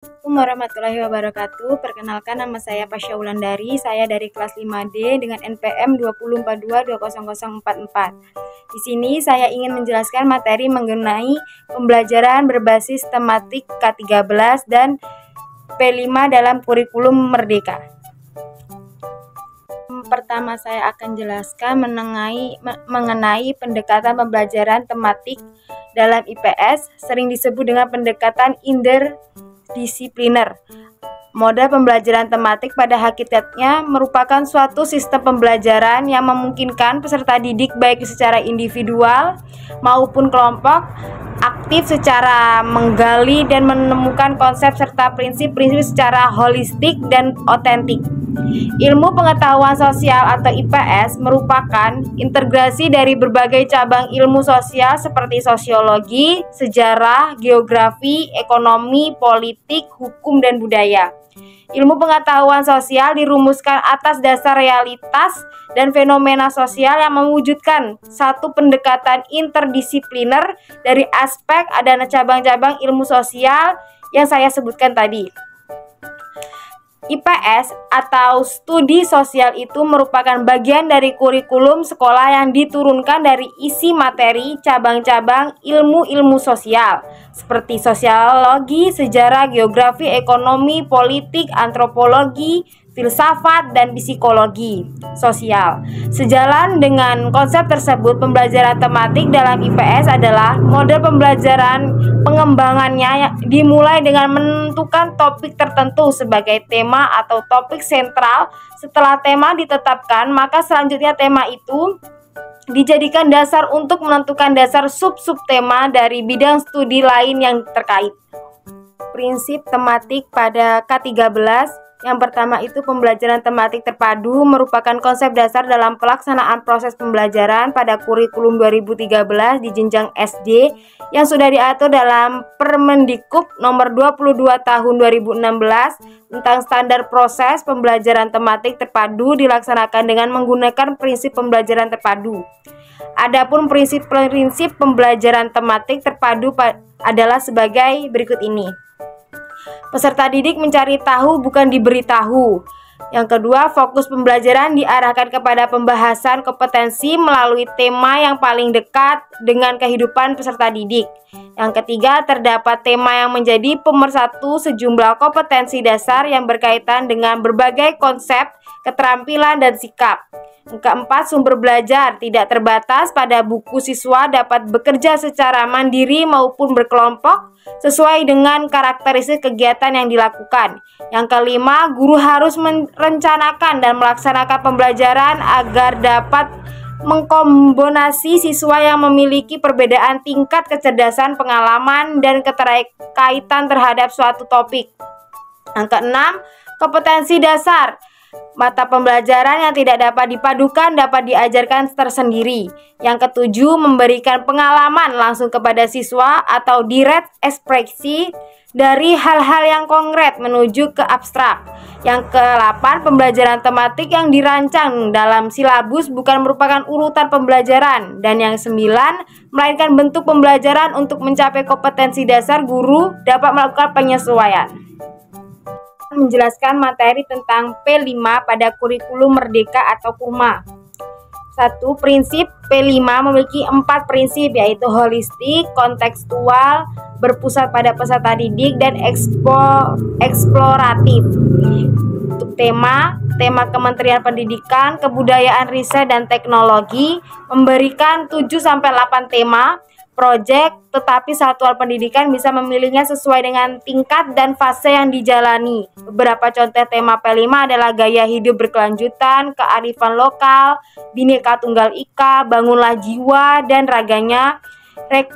Assalamualaikum warahmatullahi wabarakatuh. Perkenalkan, nama saya Pasha Wulandari. Saya dari kelas 5D dengan NPM 204220044. Di sini saya ingin menjelaskan materi mengenai pembelajaran berbasis tematik K13 dan P5 dalam kurikulum Merdeka. Pertama, saya akan jelaskan mengenai pendekatan pembelajaran tematik dalam IPS, sering disebut dengan pendekatan interdisipliner. Model pembelajaran tematik pada hakikatnya merupakan suatu sistem pembelajaran yang memungkinkan peserta didik baik secara individual maupun kelompok aktif secara menggali dan menemukan konsep serta prinsip-prinsip secara holistik dan otentik. Ilmu pengetahuan sosial atau IPS merupakan integrasi dari berbagai cabang ilmu sosial seperti sosiologi, sejarah, geografi, ekonomi, politik, hukum, dan budaya. Ilmu pengetahuan sosial dirumuskan atas dasar realitas dan fenomena sosial yang mewujudkan satu pendekatan interdisipliner dari aspek dan cabang-cabang ilmu sosial yang saya sebutkan tadi. IPS atau studi sosial itu merupakan bagian dari kurikulum sekolah yang diturunkan dari isi materi cabang-cabang ilmu-ilmu sosial seperti sosiologi, sejarah, geografi, ekonomi, politik, antropologi, filsafat, dan psikologi sosial. Sejalan dengan konsep tersebut, pembelajaran tematik dalam IPS adalah model pembelajaran pengembangannya dimulai dengan menentukan topik tertentu sebagai tema atau topik sentral. Setelah tema ditetapkan, maka selanjutnya tema itu dijadikan dasar untuk menentukan dasar sub-sub tema dari bidang studi lain yang terkait. Prinsip tematik pada K13. Yang pertama itu pembelajaran tematik terpadu merupakan konsep dasar dalam pelaksanaan proses pembelajaran pada kurikulum 2013 di jenjang SD yang sudah diatur dalam Permendikbud nomor 22 tahun 2016 tentang standar proses pembelajaran tematik terpadu dilaksanakan dengan menggunakan prinsip pembelajaran terpadu. Adapun prinsip-prinsip pembelajaran tematik terpadu adalah sebagai berikut ini. Peserta didik mencari tahu, bukan diberi tahu. Yang kedua, fokus pembelajaran diarahkan kepada pembahasan kompetensi melalui tema yang paling dekat dengan kehidupan peserta didik. Yang ketiga, terdapat tema yang menjadi pemersatu sejumlah kompetensi dasar yang berkaitan dengan berbagai konsep, keterampilan, dan sikap. Yang keempat, sumber belajar tidak terbatas pada buku. Siswa dapat bekerja secara mandiri maupun berkelompok sesuai dengan karakteristik kegiatan yang dilakukan. Yang kelima, guru harus merencanakan dan melaksanakan pembelajaran agar dapat mengkombinasi siswa yang memiliki perbedaan tingkat kecerdasan, pengalaman, dan keterkaitan terhadap suatu topik. Yang keenam, kompetensi dasar. Mata pembelajaran yang tidak dapat dipadukan dapat diajarkan tersendiri. Yang ketujuh, memberikan pengalaman langsung kepada siswa atau direct ekspresi dari hal-hal yang konkret menuju ke abstrak. Yang ke-8, pembelajaran tematik yang dirancang dalam silabus bukan merupakan urutan pembelajaran. Dan yang 9, melainkan bentuk pembelajaran untuk mencapai kompetensi dasar. Guru dapat melakukan penyesuaian. Menjelaskan materi tentang P5 pada kurikulum Merdeka atau KURMA. 1. Prinsip P5 memiliki 4 prinsip, yaitu holistik, kontekstual, berpusat pada peserta didik, dan eksploratif. Untuk tema Kementerian Pendidikan, Kebudayaan, Riset, dan Teknologi memberikan 7-8 tema proyek, tetapi satuan pendidikan bisa memilihnya sesuai dengan tingkat dan fase yang dijalani. Beberapa contoh tema P5 adalah gaya hidup berkelanjutan, kearifan lokal, Bhinneka Tunggal Ika, bangunlah jiwa dan raganya,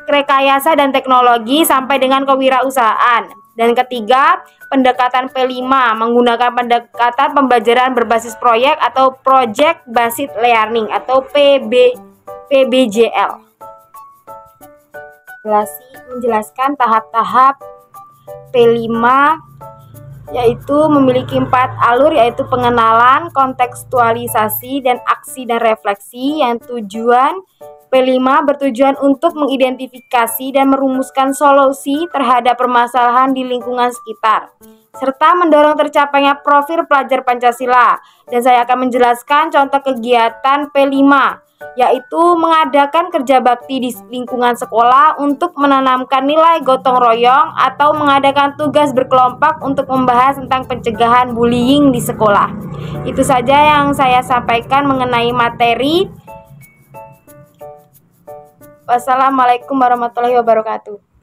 rekayasa dan teknologi, sampai dengan kewirausahaan. Dan ketiga, pendekatan P5 menggunakan pendekatan pembelajaran berbasis proyek atau Project Based Learning atau PBJL. Menjelaskan tahap-tahap P5, yaitu memiliki 4 alur, yaitu pengenalan, kontekstualisasi, dan aksi dan refleksi. Yang tujuan P5 bertujuan untuk mengidentifikasi dan merumuskan solusi terhadap permasalahan di lingkungan sekitar, serta mendorong tercapainya profil pelajar Pancasila. Dan saya akan menjelaskan contoh kegiatan P5, yaitu mengadakan kerja bakti di lingkungan sekolah untuk menanamkan nilai gotong royong atau mengadakan tugas berkelompok untuk membahas tentang pencegahan bullying di sekolah. Itu saja yang saya sampaikan mengenai materi. Wassalamualaikum warahmatullahi wabarakatuh.